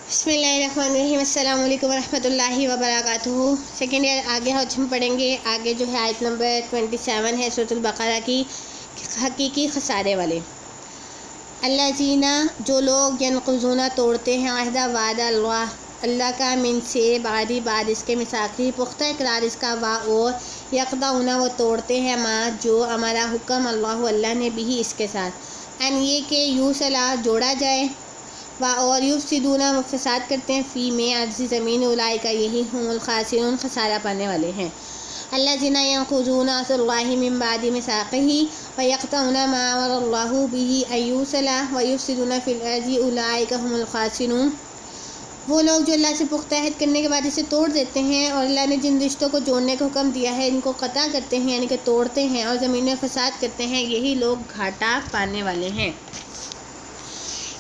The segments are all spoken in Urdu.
بسم اللہ الرحمن الرحیم۔ السلام علیکم ورحمۃ اللہ وبرکاتہ۔ سیکنڈ ایئر آگے ہم پڑھیں گے۔ آگے جو ہے آیت نمبر 27 ہے سورۃ البقرہ کی، حقیقی خسارے والے۔ الذین، جو لوگ ینقضون توڑتے ہیں، عہد وعدہ اللہ کا، من سے بعد اس کے، میثاقہ پختہ اقرار اس کا، اور یقطعون وہ توڑتے ہیں، ما جو ہمارا حکم اللہ نے بھی اس کے ساتھ، ان یہ کہ یوصلہ جوڑا جائے، اور یفسدون وہ فساد کرتے ہیں، فی میں ارض زمین، اولئک یہی ہم الخاسرون خسارہ پانے والے ہیں۔ الذین ینقضون عہد اللہ من بعد میثاقہ ویقطعون ما امر اللہ بہ ان یوصل ویفسدون فی الارض اولئک ہم الخاسرون۔ وہ لوگ جو اللہ سے پختہ عہد کرنے کے بعد اسے توڑ دیتے ہیں، اور اللہ نے جن رشتوں کو جوڑنے کا حکم دیا ہے ان کو قطع کرتے ہیں، یعنی کہ توڑتے ہیں، اور زمین میں فساد کرتے ہیں، یہی لوگ گھاٹا پانے والے ہیں۔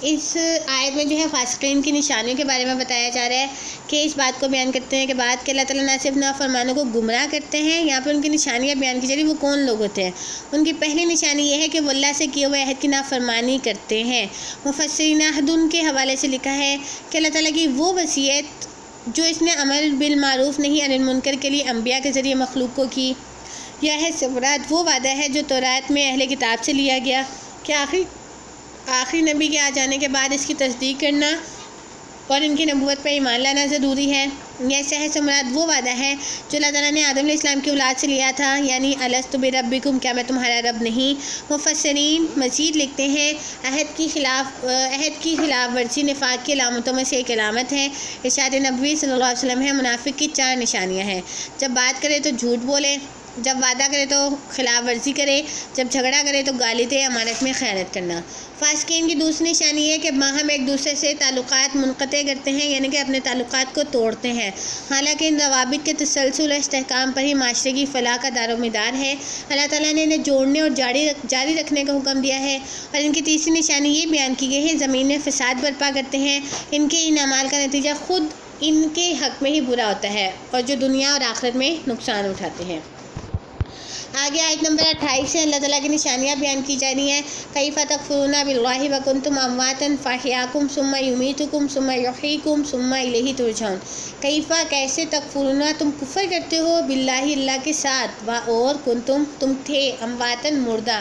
اس آیت میں جو ہے فاسقین کی نشانیوں کے بارے میں بتایا جا رہا ہے کہ اس بات کو بیان کرتے ہیں کہ بات کہ اللہ تعالیٰ نہ صرف نافرمانوں کو گمراہ کرتے ہیں، یہاں پہ ان کی نشانیاں بیان کی جا رہی ہیں۔ وہ کون لوگ ہوتے ہیں؟ ان کی پہلی نشانی یہ ہے کہ وہ اللہ سے کیے ہوئے عہد کی نافرمانی کرتے ہیں۔ مفسرین عہد کے حوالے سے لکھا ہے کہ اللہ تعالیٰ کی وہ وصیت جو اس نے امر بالمعروف نہی عن المنکر کے لیے انبیاء کے ذریعے مخلوق کو کی، یہ عہد سے مراد وہ وعدہ ہے جو تورات میں اہل کتاب سے لیا گیا کہ آخری نبی کے آ جانے کے بعد اس کی تصدیق کرنا اور ان کی نبوت پر ایمان لانا ضروری ہے۔ یہ عہد سے مراد وہ وعدہ ہے جو اللہ تعالیٰ نے آدم علیہ السلام کی اولاد سے لیا تھا، یعنی الست بربکم، کیا میں تمہارا رب نہیں۔ مفسرین مزید لکھتے ہیں عہد کی خلاف ورزی نفاق کی علامتوں میں سے ایک علامت ہے۔ ارشاد نبوی صلی اللہ علیہ وسلم ہے منافق کی 4 نشانیاں ہیں: جب بات کرے تو جھوٹ بولے، جب وعدہ کرے تو خلاف ورزی کرے، جب جھگڑا کرے تو گالی دے، امانت میں خیانت کرنا۔ فاسقین کی دوسری نشانی ہے کہ باہم ایک دوسرے سے تعلقات منقطع کرتے ہیں، یعنی کہ اپنے تعلقات کو توڑتے ہیں، حالانکہ ان روابط کے تسلسل و استحکام پر ہی معاشرے کی فلاح کا دار و مدار ہے۔ اللہ تعالیٰ نے انہیں جوڑنے اور جاری رکھنے کا حکم دیا ہے۔ اور ان کی تیسری نشانی یہ بیان کی گئی ہے زمین میں فساد برپا کرتے ہیں۔ ان کے ان اعمال کا نتیجہ خود ان کے حق میں ہی برا ہوتا ہے، اور جو دنیا اور آخرت میں نقصان اٹھاتے ہیں۔ آگے آیت نمبر 28 سے اللہ تعالیٰ کی نشانیاں بیان کی جا رہی ہیں۔ کیف تکفرون باللہ وکنتم امواتا فاحیاکم ثم یمیتکم ثم یحییکم ثم الیہ ترجعون۔ کیفا کیسے، تکفرون تم کفر کرتے ہو، باللہ اللہ کے ساتھ، اور کنتم تم تھے، امواتن مردہ،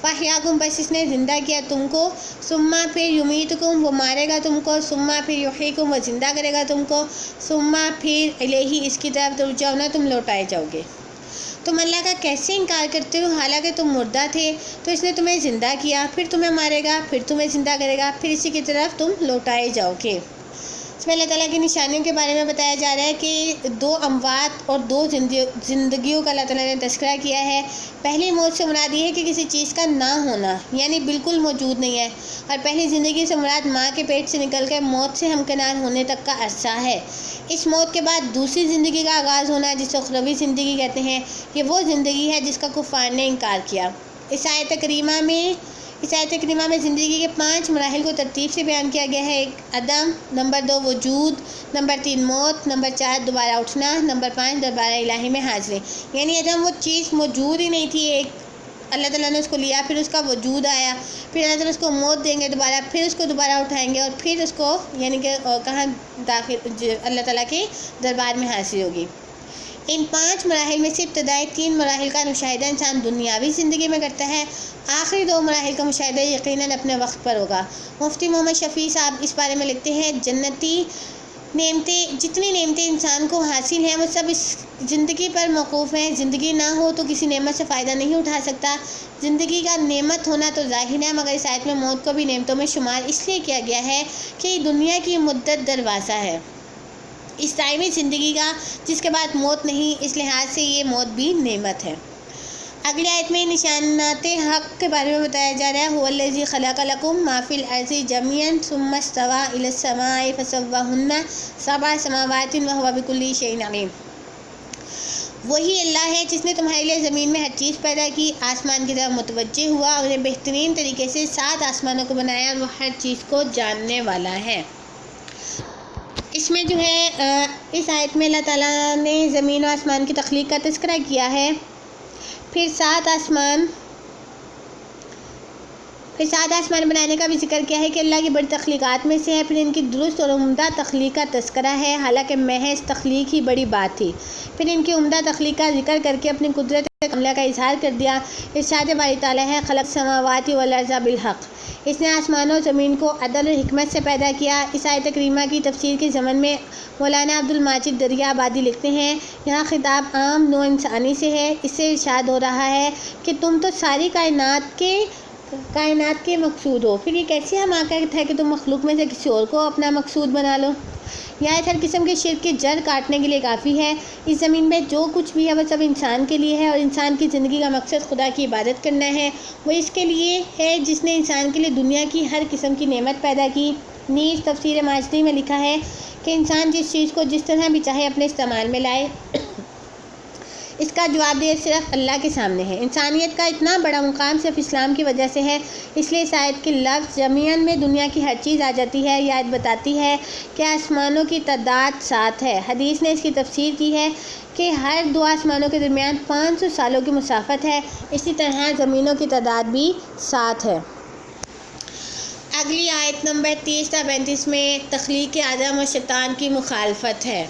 فاحیاکم بس اس نے زندہ کیا تم کو، ثم پھر یمیتکم وہ مارے گا تم کو، ثم پھر یحییکم وہ زندہ کرے گا تم کو، ثم پھر الیہ اس کی طرف ترجعون تم لوٹائے جاؤ گے۔ تم اللہ کا کیسے انکار کرتے ہو، حالانکہ تم مردہ تھے، تو اس نے تمہیں زندہ کیا، پھر تمہیں مارے گا، پھر تمہیں زندہ کرے گا، پھر اسی کی طرف تم لوٹائے جاؤ گے۔ اس میں اللہ تعالیٰ کی نشانیوں کے بارے میں بتایا جا رہا ہے کہ 2 اموات اور 2 زندگیوں کا اللہ تعالیٰ نے تذکرہ کیا ہے۔ پہلی موت سے مراد یہ ہے کہ کسی چیز کا نہ ہونا، یعنی بالکل موجود نہیں ہے، اور پہلی زندگی سے مراد ماں کے پیٹ سے نکل کے موت سے ہمکنار ہونے تک کا عرصہ ہے۔ اس موت کے بعد دوسری زندگی کا آغاز ہونا ہے جسے اخروی زندگی کہتے ہیں۔ یہ وہ زندگی ہے جس کا کفار نے انکار کیا۔ اس آیت کریمہ میں زندگی کے 5 مراحل کو ترتیب سے بیان کیا گیا ہے۔ 1 عدم، نمبر 2 وجود، نمبر 3 موت، نمبر 4 دوبارہ اٹھنا، نمبر 5 دربار الہی میں حاضری۔ یعنی عدم وہ چیز موجود ہی نہیں تھی، ایک اللہ تعالیٰ نے اس کو لیا، پھر اس کا وجود آیا، پھر اللہ تعالیٰ اس کو موت دیں گے دوبارہ، پھر اس کو دوبارہ اٹھائیں گے، اور پھر اس کو یعنی کہ کہاں داخل اللہ تعالیٰ کے دربار میں حاضری ہوگی۔ ان 5 مراحل میں سے ابتدائی 3 مراحل کا مشاہدہ انسان دنیاوی زندگی میں کرتا ہے، آخری 2 مراحل کا مشاہدہ یقیناً اپنے وقت پر ہوگا۔ مفتی محمد شفیع صاحب اس بارے میں لکھتے ہیں جنتی جتنی نعمتیں انسان کو حاصل ہیں وہ سب اس زندگی پر موقوف ہیں۔ زندگی نہ ہو تو کسی نعمت سے فائدہ نہیں اٹھا سکتا۔ زندگی کا نعمت ہونا تو ظاہر ہے، مگر اس آیت میں موت کو بھی نعمتوں میں شمار اس لیے کیا گیا ہے کہ یہ دنیا کی مدت دروازہ ہے اس دائمی زندگی کا، جس کے بعد موت نہیں، اس لحاظ سے یہ موت بھی نعمت ہے۔ اگلی آیت میں نشانات حق کے بارے میں بتایا جا رہا ہے۔ هو الذی خلق لکم ما فی الارض جميعا ثم استوى الی السماء فسواہن 7 سماوات وهو بكل شیء علیم۔ وہی اللہ ہے جس نے تمہارے لیے زمین میں ہر چیز پیدا کی، آسمان کی طرف متوجہ ہوا اور انہیں بہترین طریقے سے 7 آسمانوں کو بنایا، اور وہ ہر چیز کو جاننے والا ہے۔ اس میں جو ہے اس آیت میں اللہ تعالیٰ نے زمین و آسمان کی تخلیق کا تذکرہ کیا ہے، پھر 7 آسمان پھر 7 آسمان بنانے کا بھی ذکر کیا ہے کہ اللہ کی بڑی تخلیقات میں سے ہے، پھر ان کی درست اور عمدہ تخلیق کا تذکرہ ہے، حالانکہ محض تخلیق ہی بڑی بات تھی، پھر ان کی عمدہ تخلیق کا ذکر کر کے اپنی قدرت کاملہ کا اظہار کر دیا۔ ارشاد باری تعالیٰ ہے، خلق السماوات والارض بالحق، اس نے آسمان و زمین کو عدل اور حکمت سے پیدا کیا۔ اس آیت کریمہ کی تفسیر کے ضمن میں مولانا عبدالماجد دریا آبادی لکھتے ہیں، یہاں خطاب عام نوع انسانی سے ہے، اس سے ارشاد ہو رہا ہے کہ تم تو ساری کائنات کے مقصود ہو، پھر یہ کیسی حماقت ہے کہ تم مخلوق میں سے کسی اور کو اپنا مقصود بنا لو۔ یہ آیت ہر قسم کے شرک کی جڑ کاٹنے کے لیے کافی ہے۔ اس زمین میں جو کچھ بھی ہے وہ سب انسان کے لیے ہے، اور انسان کی زندگی کا مقصد خدا کی عبادت کرنا ہے، وہ اس کے لیے ہے جس نے انسان کے لیے دنیا کی ہر قسم کی نعمت پیدا کی۔ نیز تفسیر ماجدی میں لکھا ہے کہ انسان جس چیز کو جس طرح بھی چاہے اپنے استعمال میں لائے، اس کا جواب دہ صرف اللہ کے سامنے ہے۔ انسانیت کا اتنا بڑا مقام صرف اسلام کی وجہ سے ہے، اس لیے اس آیت کے لفظ جمیعاً میں دنیا کی ہر چیز آ جاتی ہے۔ یہ آیت بتاتی ہے کہ آسمانوں کی تعداد 7 ہے۔ حدیث نے اس کی تفسیر کی ہے کہ ہر 2 آسمانوں کے درمیان 500 سالوں کی مسافت ہے، اسی طرح زمینوں کی تعداد بھی 7 ہے۔ اگلی آیت نمبر 30 تا 35 میں تخلیق آدم اور شیطان کی مخالفت ہے۔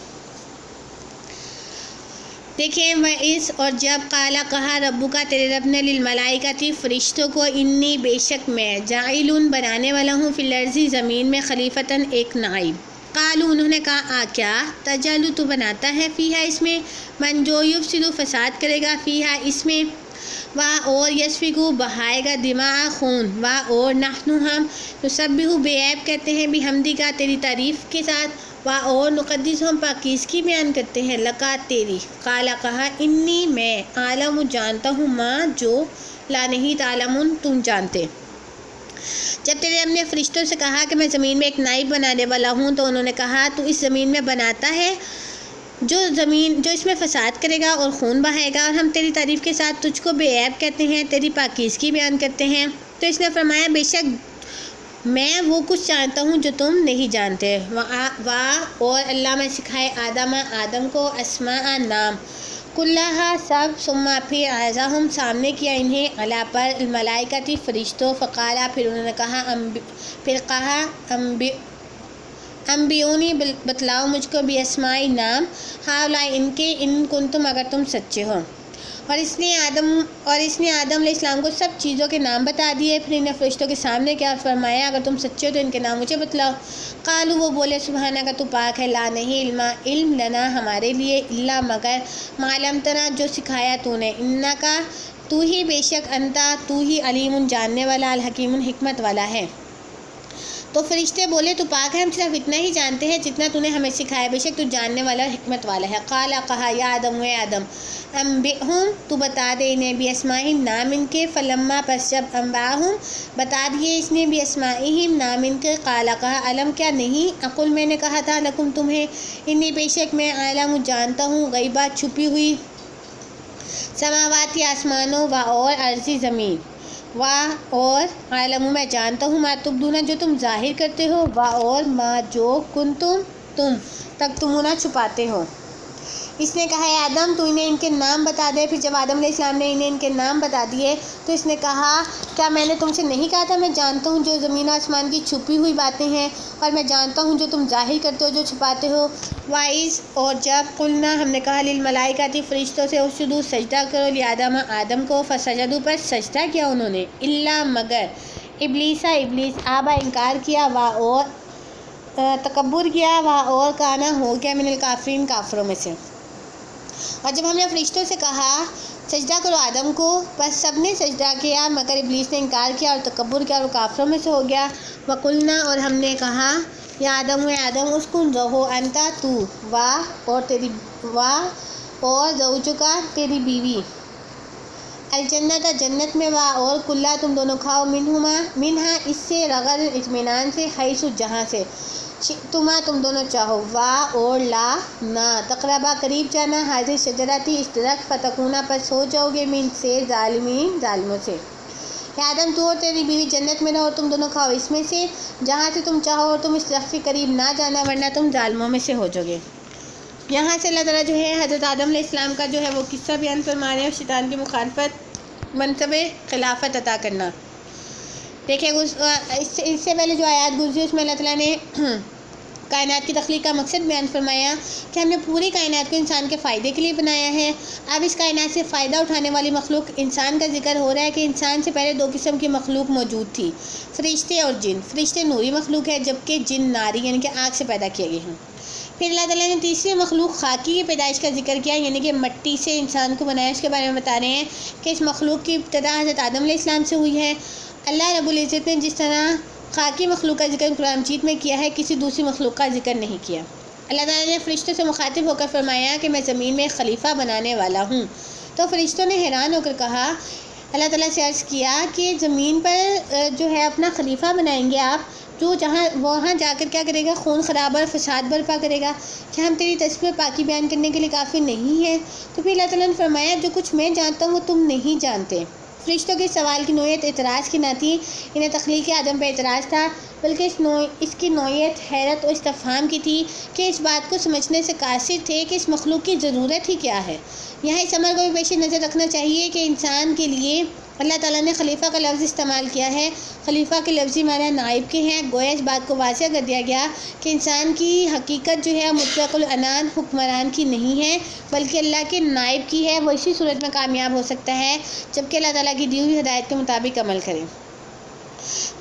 دیکھیں، وَإِذْ اور جب قالا کہا ربک تیرے رب نے للملائکۃ فرشتوں کو، انی بے شک میں جاعل بنانے والا ہوں فی الارض زمین میں خلیفتاً ایک نائب۔ قالوا انہوں نے کہا کیا تجعل تو بناتا ہے فیہا اس میں، من جو یفسد فساد کرے گا فیہا اس میں، اور یسفک بہائے گا دماء خون، اور نحن ہم نسبح بے عیب کہتے ہیں بحمدی کا تیری تعریف کے ساتھ، اور نقدس ہم پاکیزگی بیان کرتے ہیں لکا تیری۔ قالا کہا انی میں عالم جانتا ہوں ماں جو لا نہیں تعلمون تم جانتے۔ جب تیرے ہم نے فرشتوں سے کہا کہ میں زمین میں ایک نائب بنانے والا ہوں، تو انہوں نے کہا تو اس زمین میں بناتا ہے جو اس میں فساد کرے گا اور خون بہائے گا، اور ہم تیری تعریف کے ساتھ تجھ کو بے عیب کہتے ہیں، تیری پاکیزگی بیان کرتے ہیں۔ تو اس نے فرمایا بے شک میں وہ کچھ جانتا ہوں جو تم نہیں جانتے۔ اور اللہ میں سکھائے آدم کو اسماء نام، کلہا سب، ثم پھر اعزاہم سامنے کیا انہیں، علی پر، الملائکۃ فرشتوں، فقالا پھر انہوں نے کہا انبئونی بتلاؤ مجھ کو باسماء نام، ہؤلاء ان کے، ان کنتم اگر تم سچے ہو۔ اور اس نے آدم علیہ السلام کو سب چیزوں کے نام بتا دیے، پھر انہیں فرشتوں کے سامنے کیا فرمایا اگر تم سچے ہو تو ان کے نام مجھے بتلاؤ۔ قالوا وہ بولے سبحانک تو پاک ہے، لا نہیں علم لنا ہمارے لیے، الا مگر ما علمتنا جو سکھایا تو نے، انک تو ہی بے شک انتا تو ہی علیم جاننے والا، الحکیم حکمت والا ہے۔ تو فرشتے بولے تو پاک ہے، ہم صرف اتنا ہی جانتے ہیں جتنا تو نے ہمیں سکھایا، بے شک تو جاننے والا اور حکمت والا ہے۔ قالا کہا یا آدم اے آدم انبئہم تو بتا دے انہیں باسمائہم نام ان کے، فلما پس جب انباہم بتا دیے اس نے باسمائہم نام ان کے، قالا کہا علم کیا نہیں، اقول میں نے کہا تھا لکم تمہیں، انی بے شک میں عالم جانتا ہوں غیبات چھپی ہوئی، سماواتی آسمانوں، اور ارضی زمین، اور عالم میں جانتا ہوں ما تبدون جو تم ظاہر کرتے ہو، اور ما جو کنتم تم تکتمون چھپاتے ہو۔ اس نے کہا اے آدم تو انہیں ان کے نام بتا دے۔ پھر جب آدم علیہ السلام نے انہیں ان کے نام بتا دیے تو اس نے کہا کیا میں نے تم سے نہیں کہا تھا میں جانتا ہوں جو زمین و آسمان کی چھپی ہوئی باتیں ہیں، اور میں جانتا ہوں جو تم ظاہر کرتے ہو جو چھپاتے ہو۔ وائز اور جب قلنا ہم نے کہا للملائکۃ فرشتوں سے اسجدوا سجدہ کرو لآدم آدم کو، فسجدوا پر سجدہ کیا انہوں نے، الا مگر ابلیس آبا انکار کیا، اور تکبر کیا، اور کانا ہو گیا من الکافرین کافروں میں سے۔ اور جب ہم نے فرشتوں سے کہا سجدہ کرو آدم کو، بس سب نے سجدہ کیا مگر ابلیس نے انکار کیا اور تکبر کیا اور کافروں میں سے ہو گیا۔ وقلنا اور ہم نے کہا یا آدم اے آدم اسکن رہو انتا تو، اور زوجکا تیری بیوی، الجنت جنت میں، اور کلا تم دونوں کھاؤ منہا اس سے، رغد اطمینان سے، حیث جہاں سے، تما تم دونوں چاہو، اور لا نہ تقربا قریب جانا، حاضر شجراتی اس درخت، فتکونا پس ہو جاؤ گے من سے ظالموں سے۔ یا آدم تو اور تیری بیوی جنت میں رہو اور تم دونوں کھاؤ اس میں سے جہاں سے تم چاہو، اور تم اس درخت کے قریب نہ جانا ورنہ تم ظالموں میں سے ہو جاؤ گے۔ یہاں سے اللہ تعالیٰ جو ہے حضرت آدم علیہ السلام کا جو ہے وہ قصہ بیان فرما رہے ہیں، اور شیطان کی مخالفت، منصب خلافت عطا کرنا۔ دیکھیں اس سے پہلے جو آیات گزری اس میں اللہ تعالیٰ نے کائنات کی تخلیق کا مقصد بیان فرمایا کہ ہم نے پوری کائنات کو انسان کے فائدے کے لیے بنایا ہے۔ اب اس کائنات سے فائدہ اٹھانے والی مخلوق انسان کا ذکر ہو رہا ہے کہ انسان سے پہلے 2 قسم کی مخلوق موجود تھی، فرشتے اور جن۔ فرشتے نوری مخلوق ہے جبکہ جن ناری یعنی کہ آگ سے پیدا کیے گئے ہیں۔ پھر اللہ تعالیٰ نے تیسری مخلوق خاکی کی پیدائش کا ذکر کیا، یعنی کہ مٹی سے انسان کو بنایا۔ اس کے بارے میں بتا رہے ہیں کہ اس مخلوق کی ابتدا حضرت آدم علیہ السلام سے ہوئی ہے۔ اللہ رب العزت نے جس طرح خاکی مخلوق کا ذکر قرآن مجید میں کیا ہے، کسی دوسری مخلوق کا ذکر نہیں کیا۔ اللہ تعالیٰ نے فرشتوں سے مخاطب ہو کر فرمایا کہ میں زمین میں خلیفہ بنانے والا ہوں۔ تو فرشتوں نے حیران ہو کر کہا، اللہ تعالیٰ سے عرض کیا کہ زمین پر جو ہے اپنا خلیفہ بنائیں گے آپ، جو وہاں جا کر کیا کرے گا؟ خون خراب اور فساد برپا کرے گا۔ کیا ہم تیری تسبیح پاکی بیان کرنے کے لیے کافی نہیں ہیں؟ تو پھر اللہ تعالیٰ نے فرمایا جو کچھ میں جانتا ہوں وہ تم نہیں جانتے۔ فرشتوں کے سوال کی نوعیت اعتراض کی نہ تھی، انہیں تخلیق آدم پہ اعتراض تھا، بلکہ اس کی نوعیت حیرت و استفہام کی تھی کہ اس بات کو سمجھنے سے قاصر تھے کہ اس مخلوق کی ضرورت ہی کیا ہے۔ یہاں اس امر کو بھی پیش نظر رکھنا چاہیے کہ انسان کے لیے اللہ تعالیٰ نے خلیفہ کا لفظ استعمال کیا ہے۔ خلیفہ کے لفظی معنی نائب کے ہیں۔ گویا اس بات کو واضح کر دیا گیا کہ انسان کی حقیقت جو ہے مطلق العنان حکمران کی نہیں ہے بلکہ اللہ کے نائب کی ہے۔ وہ اسی صورت میں کامیاب ہو سکتا ہے جبکہ اللہ تعالیٰ کی دی ہوئی ہدایت کے مطابق عمل کرے۔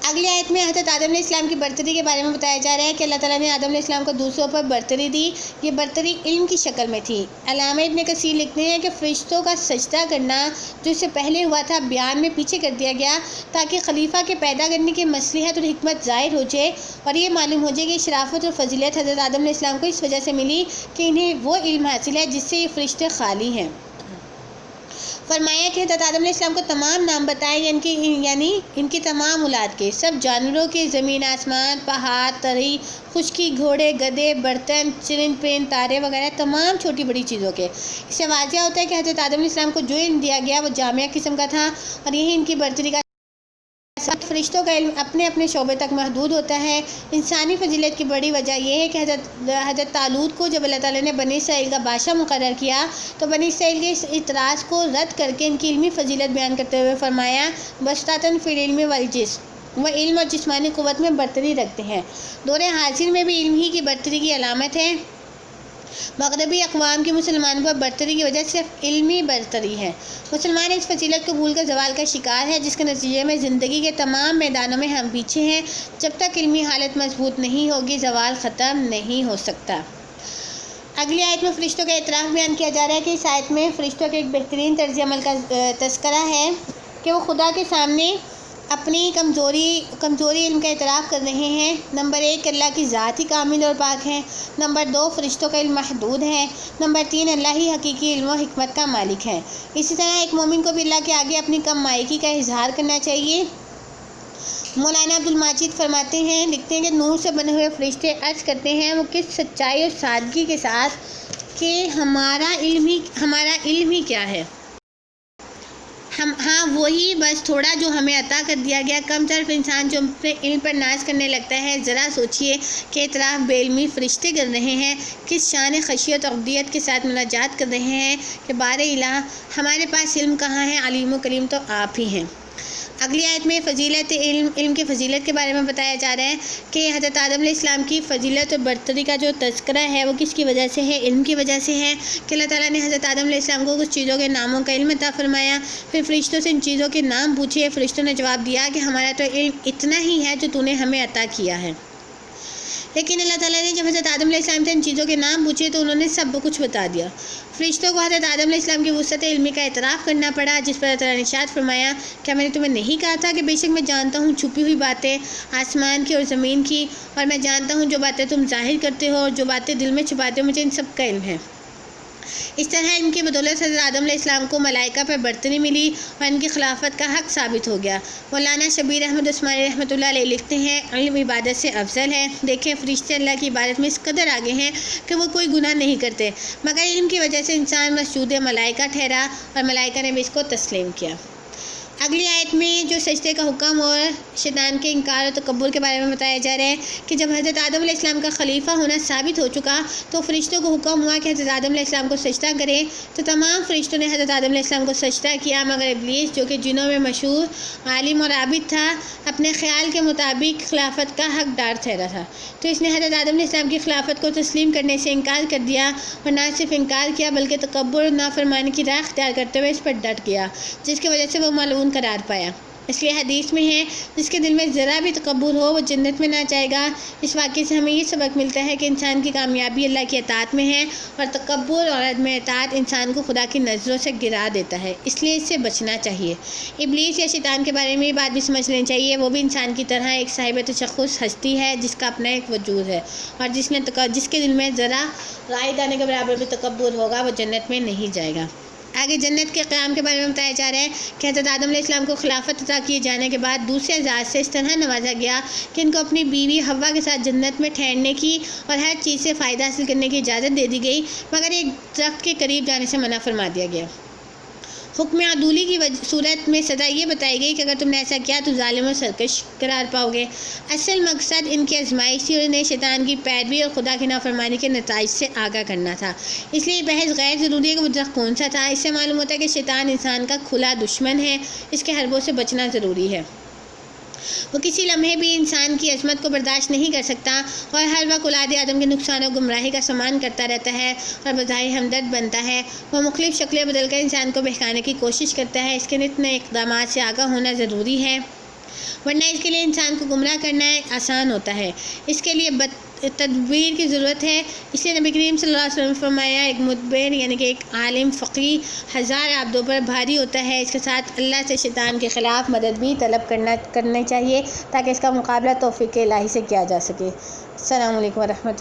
اگلی آیت میں حضرت آدم علیہ السلام کی برتری کے بارے میں بتایا جا رہا ہے کہ اللہ تعالیٰ نے آدم علیہ السلام کو دوسروں پر برتری دی۔ یہ برتری علم کی شکل میں تھی۔ علامہ ابن کثیر لکھتے ہیں کہ فرشتوں کا سجدہ کرنا جو اس سے پہلے ہوا تھا بیان میں پیچھے کر دیا گیا تاکہ خلیفہ کے پیدا کرنے کی مصلحت اور حکمت ظاہر ہو جائے اور یہ معلوم ہو جائے کہ شرافت اور فضیلت حضرت آدم علیہ السلام کو اس وجہ سے ملی کہ انہیں وہ علم حاصل ہے جس سے یہ فرشتے خالی ہیں۔ فرمایا کہ حضرت آدم علیہ السلام کو تمام نام بتائے یعنی ان کی تمام اولاد کے، سب جانوروں کے، زمین آسمان، پہاڑ، تری، خشکی، گھوڑے، گدھے، برتن، چرند پرند، تارے وغیرہ تمام چھوٹی بڑی چیزوں کے۔ اس سے واضح ہوتا ہے کہ حضرت آدم علیہ السلام کو جو علم دیا گیا وہ جامعہ قسم کا تھا اور یہی ان کی برتری کا فرشتوں کا علم اپنے اپنے شعبے تک محدود ہوتا ہے۔ انسانی فضیلت کی بڑی وجہ یہ ہے کہ حضرت طالوت کو جب اللہ تعالیٰ نے بنی اسرائیل کا بادشاہ مقرر کیا تو بنی اسرائیل کے اس اعتراض کو رد کر کے ان کی علمی فضیلت بیان کرتے ہوئے فرمایا بسطاً فی العلم والجسم، وہ علم اور جسمانی قوت میں برتری رکھتے ہیں۔ دور حاضر میں بھی علم ہی کی برتری کی علامت ہے۔ مغربی اقوام کی مسلمانوں پر برتری کی وجہ صرف علمی برتری ہے۔ مسلمان اس فضیلت کو بھول کر زوال کا شکار ہے جس کے نتیجے میں زندگی کے تمام میدانوں میں ہم پیچھے ہیں۔ جب تک علمی حالت مضبوط نہیں ہوگی زوال ختم نہیں ہو سکتا۔ اگلی آیت میں فرشتوں کا اعتراف بیان کیا جا رہا ہے کہ اس آیت میں فرشتوں کے ایک بہترین طرز عمل کا تذکرہ ہے کہ وہ خدا کے سامنے اپنی کمزوری علم کا اعتراف کر رہے ہیں۔ نمبر 1 اللہ کی ذات ہی کامل اور پاک ہے۔ نمبر 2 فرشتوں کا علم محدود ہے۔ نمبر 3 اللہ ہی حقیقی علم و حکمت کا مالک ہے۔ اسی طرح ایک مومن کو بھی اللہ کے آگے اپنی کم مائکی کا اظہار کرنا چاہیے۔ مولانا عبدالماجد فرماتے ہیں، لکھتے ہیں کہ نور سے بنے ہوئے فرشتے عرض کرتے ہیں وہ کس سچائی اور سادگی کے ساتھ کہ ہمارا علم ہی کیا ہے، ہاں وہی بس تھوڑا جو ہمیں عطا کر دیا گیا۔ کم طرف انسان جو اپنے علم پر ناز کرنے لگتا ہے، ذرا سوچئے کہ اعتراف بے علمی فرشتے کر رہے ہیں، کس شان خشیت اور عبودیت کے ساتھ مناجات کر رہے ہیں کہ بار الہ ہمارے پاس علم کہاں ہے، علیم و کلیم تو آپ ہی ہیں۔ اگلی آیت میں فضیلت علم کی فضیلت کے بارے میں بتایا جا رہا ہے کہ حضرت آدم علیہ السلام کی فضیلت اور برتری کا جو تذکرہ ہے وہ کس کی وجہ سے ہے؟ علم کی وجہ سے ہے کہ اللہ تعالیٰ نے حضرت آدم علیہ السلام کو کچھ چیزوں کے ناموں کا علم عطا فرمایا، پھر فرشتوں سے ان چیزوں کے نام پوچھے۔ فرشتوں نے جواب دیا کہ ہمارا تو علم اتنا ہی ہے جو تو نے ہمیں عطا کیا ہے۔ لیکن اللہ تعالیٰ نے جب حضرت آدم علیہ السلام سے ان چیزوں کے نام پوچھے تو انہوں نے سب کچھ بتا دیا۔ فرشتوں کو حضرت آدم علیہ السلام کی وسعت علمی کا اعتراف کرنا پڑا، جس پر اللہ تعالیٰ نے ارشاد فرمایا کیا میں نے تمہیں نہیں کہا تھا کہ بے شک میں جانتا ہوں چھپی ہوئی باتیں آسمان کی اور زمین کی، اور میں جانتا ہوں جو باتیں تم ظاہر کرتے ہو اور جو باتیں دل میں چھپاتے ہو، مجھے ان سب کا علم ہے۔ اس طرح ان کی بدولت حضرت آدم علیہ السلام کو ملائکہ پر برتری ملی اور ان کی خلافت کا حق ثابت ہو گیا۔ مولانا شبیر احمد عثمانی رحمۃ اللہ علیہ لکھتے ہیں علم عبادت سے افضل ہے۔ دیکھیں فرشتے اللہ کی عبادت میں اس قدر آگے ہیں کہ وہ کوئی گناہ نہیں کرتے، مگر علم کی وجہ سے انسان مسجود ملائکہ ٹھہرا اور ملائکہ نے بھی اس کو تسلیم کیا۔ اگلی آیت میں جو سجدے کا حکم اور شیطان کے انکار اور تکبر کے بارے میں بتایا جا رہا ہے کہ جب حضرت آدم علیہ السلام کا خلیفہ ہونا ثابت ہو چکا تو فرشتوں کو حکم ہوا کہ حضرت آدم علیہ السلام کو سجدہ کریں، تو تمام فرشتوں نے حضرت آدم علیہ السلام کو سجدہ کیا، مگر ابلیس جو کہ جنوں میں مشہور عالم اور عابد تھا، اپنے خیال کے مطابق خلافت کا حقدار ٹھہرا تھا، تو اس نے حضرت آدم علیہ السلام کی خلافت کو تسلیم کرنے سے انکار کر دیا، اور نہ صرف انکار کیا بلکہ تکبر اور نافرمانی کی راہ اختیار کرتے ہوئے اس پر ڈٹ گیا، جس کی وجہ سے وہ ملعون قرار پایا۔ اس لیے حدیث میں ہے جس کے دل میں ذرا بھی تکبر ہو وہ جنت میں نہ جائے گا۔ اس واقعے سے ہمیں یہ سبق ملتا ہے کہ انسان کی کامیابی اللہ کی اطاعت میں ہے، اور تکبر اور عدم اطاعت انسان کو خدا کی نظروں سے گرا دیتا ہے، اس لیے اس سے بچنا چاہیے۔ ابلیس یا شیطان کے بارے میں یہ بات بھی سمجھ لینی چاہیے، وہ بھی انسان کی طرح ایک صاحب تشخص ہستی ہے جس کا اپنا ایک وجود ہے، اور جس کے دل میں ذرا رائے دانے کے برابر بھی تکبر ہوگا وہ جنت میں نہیں جائے گا۔ آگے جنت کے قیام کے بارے میں بتایا جا رہا ہے کہ حضرت آدم علیہ السلام کو خلافت عطا کیے جانے کے بعد دوسرے اعزاز سے اس طرح نوازا گیا کہ ان کو اپنی بیوی حوا کے ساتھ جنت میں ٹھہرنے کی اور ہر چیز سے فائدہ حاصل کرنے کی اجازت دے دی گئی، مگر ایک درخت کے قریب جانے سے منع فرما دیا گیا۔ حکم عدولی کی صورت میں سزا یہ بتائی گئی کہ اگر تم نے ایسا کیا تو ظالم اور سرکش قرار پاؤ گے۔ اصل مقصد ان کی آزمائش تھی اور انہیں شیطان کی پیروی اور خدا کی نافرمانی کے نتائج سے آگاہ کرنا تھا، اس لیے یہ بحث غیر ضروری ہے کہ وہ درخت کون سا تھا۔ اس سے معلوم ہوتا ہے کہ شیطان انسان کا کھلا دشمن ہے، اس کے حربوں سے بچنا ضروری ہے۔ وہ کسی لمحے بھی انسان کی عظمت کو برداشت نہیں کر سکتا اور ہر وقت اولاد آدم کے نقصان و گمراہی کا سامان کرتا رہتا ہے اور بظاہر ہمدرد بنتا ہے۔ وہ مختلف شکلیں بدل کر انسان کو بہکانے کی کوشش کرتا ہے۔ اس کے نت نئے اقدامات سے آگاہ ہونا ضروری ہے، ورنہ اس کے لیے انسان کو گمراہ کرنا آسان ہوتا ہے۔ اس کے لیے تدبیر کی ضرورت ہے۔ اس لیے نبی کریم صلی اللہ علیہ وسلم نے فرمایا ایک مدبر یعنی کہ ایک عالم فقیہ 1000 عبدوں پر بھاری ہوتا ہے۔ اس کے ساتھ اللہ سے شیطان کے خلاف مدد بھی طلب کرنی چاہیے تاکہ اس کا مقابلہ توفیق الہی سے کیا جا سکے۔ السلام علیکم ورحمۃ اللہ۔